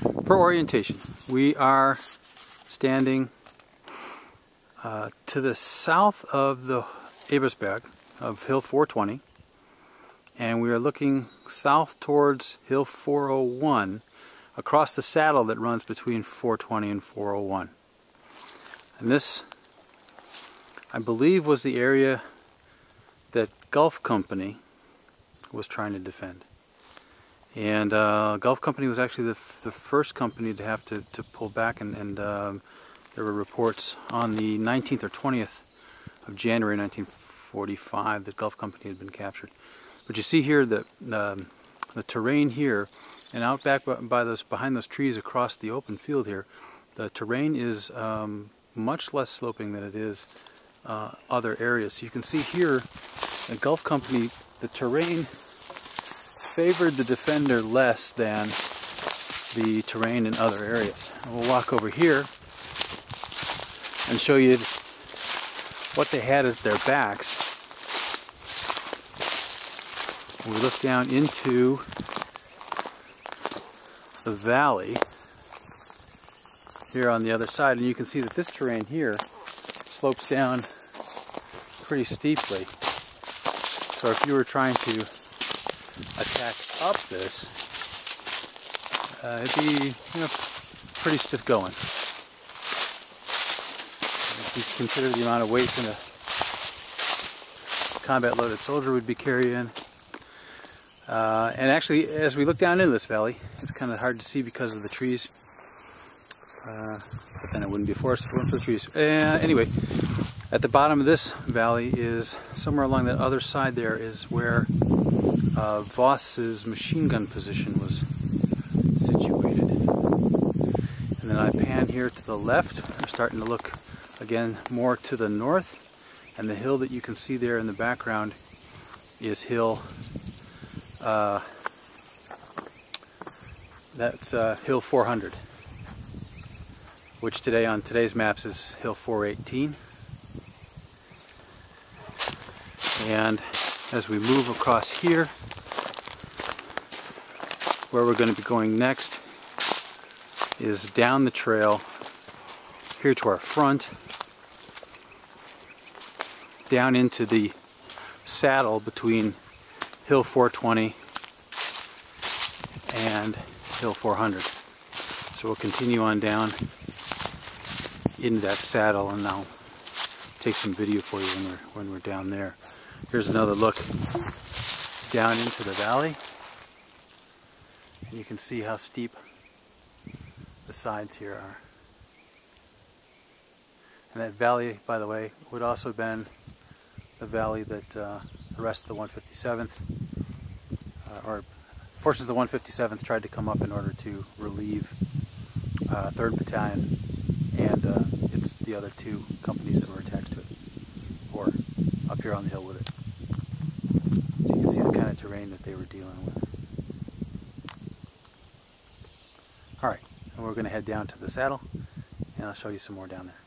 For orientation, we are standing to the south of the Ebersberg of Hill 420, and we are looking south towards Hill 401 across the saddle that runs between 420 and 401. And this, I believe, was the area that Gulf Company was trying to defend. And Gulf Company was actually the first company to have to pull back, and there were reports on the 19th or 20th of January 1945 that Gulf Company had been captured. But you see here the terrain here, and out back behind those trees across the open field here, the terrain is much less sloping than it is other areas. So you can see here at Gulf Company, the terrain favored the defender less than the terrain in other areas. And we'll walk over here and show you what they had at their backs. We look down into the valley here on the other side, and you can see that this terrain here slopes down pretty steeply. So if you were trying to attack up this, it'd be, pretty stiff going. If you consider the amount of weight that a combat loaded soldier would be carrying. And actually, as we look down into this valley, it's kind of hard to see because of the trees. But then it wouldn't be a forest if it weren't for the trees. Anyway, at the bottom of this valley is, somewhere along that other side there, is where Voss's machine gun position was situated. And then I pan here to the left. We're starting to look again more to the north, and the hill that you can see there in the background is Hill Hill 400, which today on today's maps is Hill 418. And as we move across here, where we're going to be going next is down the trail here to our front, down into the saddle between Hill 420 and Hill 400. So we'll continue on down into that saddle, and I'll take some video for you when we're down there. Here's another look down into the valley, and you can see how steep the sides here are. And that valley, by the way, would also have been the valley that the rest of the 157th, or portions of the 157th, tried to come up in order to relieve 3rd Battalion, and it's the other two companies that were attached to it, or up here on the hill with it. So you can see the kind of terrain that they were dealing with. Alright, and we're going to head down to the saddle, and I'll show you some more down there.